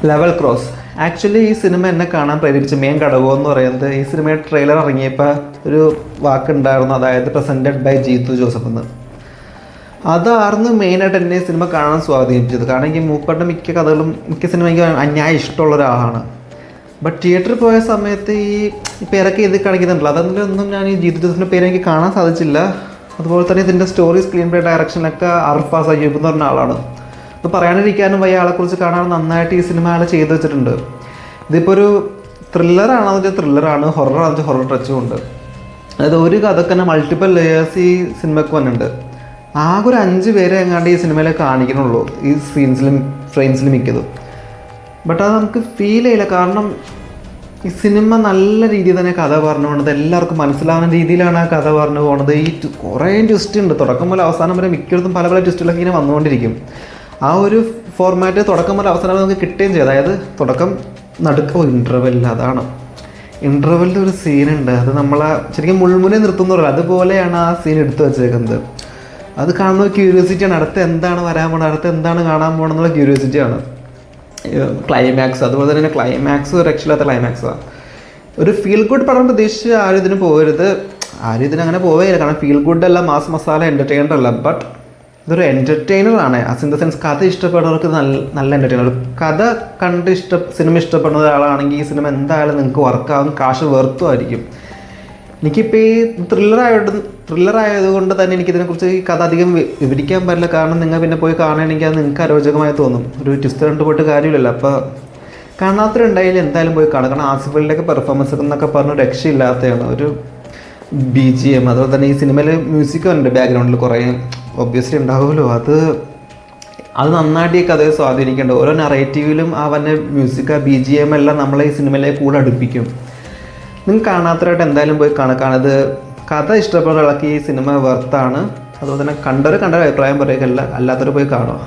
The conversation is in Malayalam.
Level cross. ആക്ച്വലി ഈ സിനിമ എന്നെ കാണാൻ പ്രേരിപ്പിച്ച മെയിൻ ഘടകം എന്ന് പറയുന്നത് ഈ സിനിമയുടെ ട്രെയിലർ ഇറങ്ങിയപ്പോൾ ഒരു വാക്കുണ്ടായിരുന്നു, അതായത് പ്രസൻറ്റഡ് ബൈ ജീത്തു ജോസഫ് എന്ന്. അതായിരുന്നു മെയിനായിട്ട് എന്നെ ഈ സിനിമ കാണാൻ സ്വാധീനിച്ചത്. കാരണം എനിക്ക് മൂപ്പരുടെ മിക്ക കഥകളും മിക്ക സിനിമ എനിക്ക് അന്യായം ഇഷ്ടമുള്ള ഒരാളാണ്. ബട്ട് തിയേറ്ററിൽ പോയ സമയത്ത് ഈ പേരൊക്കെ ഇത് കാണിക്കുന്നുണ്ടല്ലോ, അതൊന്നും ഞാൻ ഈ ജീത്തു ജോസഫിൻ്റെ പേര് എനിക്ക് കാണാൻ സാധിച്ചില്ല. അതുപോലെ തന്നെ ഇതിൻ്റെ സ്റ്റോറി, സ്ക്രീൻ പ്ലേ, ഡയറക്ഷനൊക്കെ അർഫാസ് അയ്യൂബ് എന്ന് പറഞ്ഞ ആളാണ്. അത് പറയാനിരിക്കാനും വയ്യ, ആളെക്കുറിച്ച് കാണാൻ നന്നായിട്ട് ഈ സിനിമ ആൾ ചെയ്തു വെച്ചിട്ടുണ്ട്. ഇതിപ്പോൾ ഒരു ത്രില്ലറാണെന്ന് വെച്ചാൽ ത്രില്ലറാണ്, ഹൊററാണെന്ന് വെച്ചാൽ ഹൊറർ ടച്ചും ഉണ്ട്. അതായത് ഒരു കഥക്ക് തന്നെ മൾട്ടിപ്പിൾ ലെയേഴ്സ് ഈ സിനിമയ്ക്ക് വന്നിട്ടുണ്ട്. ആകെ ഒരു 5 പേരെ എങ്ങാണ്ട് ഈ സിനിമയിൽ കാണിക്കണുള്ളൂ, ഈ സീൻസിലും ഫ്രെയിംസിലും മിക്കതും. ബട്ട് അത് നമുക്ക് ഫീൽ ചെയ്യില്ല, കാരണം ഈ സിനിമ നല്ല രീതിയിൽ തന്നെ കഥ പറഞ്ഞു പോകുന്നത്, എല്ലാവർക്കും മനസ്സിലാവുന്ന രീതിയിലാണ് ആ കഥ പറഞ്ഞു പോകുന്നത്. ഈ കുറേ ട്വിസ്റ്റ് ഉണ്ട്, തുടക്കം മുതൽ അവസാനം വരെ മിക്കയിടത്തും പല പല ട്വിസ്റ്റുകളൊക്കെ ഇങ്ങനെ വന്നുകൊണ്ടിരിക്കും. ആ ഒരു ഫോർമാറ്റ് തുടക്കം മുതൽ അവസാനം നമുക്ക് കിട്ടുകയും ചെയ്യും. അതായത് തുടക്കം, നടുക്കോ, ഇൻ്റർവെല്ലിൽ, അതാണ് ഇൻ്റർവെല്ലിൽ ഒരു സീനുണ്ട്, അത് നമ്മളെ ശരിക്കും മുൾമുനെ നിർത്തുന്ന പറയില്ല, അതുപോലെയാണ് ആ സീൻ എടുത്തു വെച്ചേക്കുന്നത്. അത് കാണുന്ന ക്യൂരിയോസിറ്റിയാണ്, അടുത്ത് എന്താണ് വരാൻ പോകുന്നത്, അടുത്ത് എന്താണ് കാണാൻ പോകണം എന്നുള്ള ക്യൂരിയോസിറ്റിയാണ്. ക്ലൈമാക്സ്, അതുപോലെ തന്നെ ക്ലൈമാക്സ് രക്ഷയില്ലാത്ത ക്ലൈമാക്സാണ്. ഒരു ഫീൽ ഗുഡ് പടം പ്രതീക്ഷിച്ച് ആരും ഇതിന് പോകരുത്, ആരും ഇതിനങ്ങനെ പോവുകയില്ല. കാരണം ഫീൽ ഗുഡ് അല്ല, മാസ് മസാല എൻ്റർടൈനർ അല്ല, ബട്ട് ഇതൊരു എൻ്റർടൈനറാണ്. ഇൻ ദ സെൻസ് കഥ ഇഷ്ടപ്പെടുന്നവർക്ക് നല്ല എൻ്റർടൈനർ. കഥ കണ്ട് സിനിമ ഇഷ്ടപ്പെടുന്ന ഒരാളാണെങ്കിൽ ഈ സിനിമ എന്തായാലും നിങ്ങൾക്ക് വർക്കാവും, കാശ് വെറുത്തുമായിരിക്കും. എനിക്കിപ്പോൾ ഈ ത്രില്ലർ ആയതുകൊണ്ട് തന്നെ എനിക്കിതിനെക്കുറിച്ച് ഈ കഥ അധികം വിവരിക്കാൻ പറ്റില്ല. കാരണം നിങ്ങൾ പിന്നെ പോയി കാണുകയാണെങ്കിൽ അത് നിങ്ങൾക്ക് അരോചകമായി തോന്നും. ഒരു ട്വിസ്റ്റ് കണ്ടു പോയിട്ട് കാര്യമില്ലല്ലോ. അപ്പോൾ കാണാത്തവരുണ്ടായാലും എന്തായാലും പോയി കാണും. കാരണം ആസിഫ് അലിയുടെയൊക്കെ പെർഫോമൻസ് എന്നൊക്കെ പറഞ്ഞ് രക്ഷയില്ലാത്തതാണ്. ഒരു BGM, അതുപോലെ തന്നെ ഈ സിനിമയിൽ മ്യൂസിക്കും ഉണ്ട് ബാക്ക്ഗ്രൗണ്ടിൽ കുറേ ഒബ്വിയസ്ലി ഉണ്ടാവുമല്ലോ. അത് നന്നായിട്ട് ഈ കഥയെ സ്വാധീനിക്കേണ്ടത്. ഓരോ നറേറ്റീവിലും ആ വന്ന മ്യൂസിക്, ആ BGM എല്ലാം നമ്മളെ ഈ സിനിമയിലേക്ക് കൂടെ അടുപ്പിക്കും. നിങ്ങൾ കാണാത്തവരായിട്ട് എന്തായാലും പോയി കാണാൻ. ഇത് കഥ ഇഷ്ടപ്പെടുന്ന ആൾക്ക് ഈ സിനിമ വെർത്താണ്. അതുപോലെ തന്നെ കണ്ടവർ അഭിപ്രായം പറയുകയല്ല, അല്ലാത്തവർ പോയി കാണുക.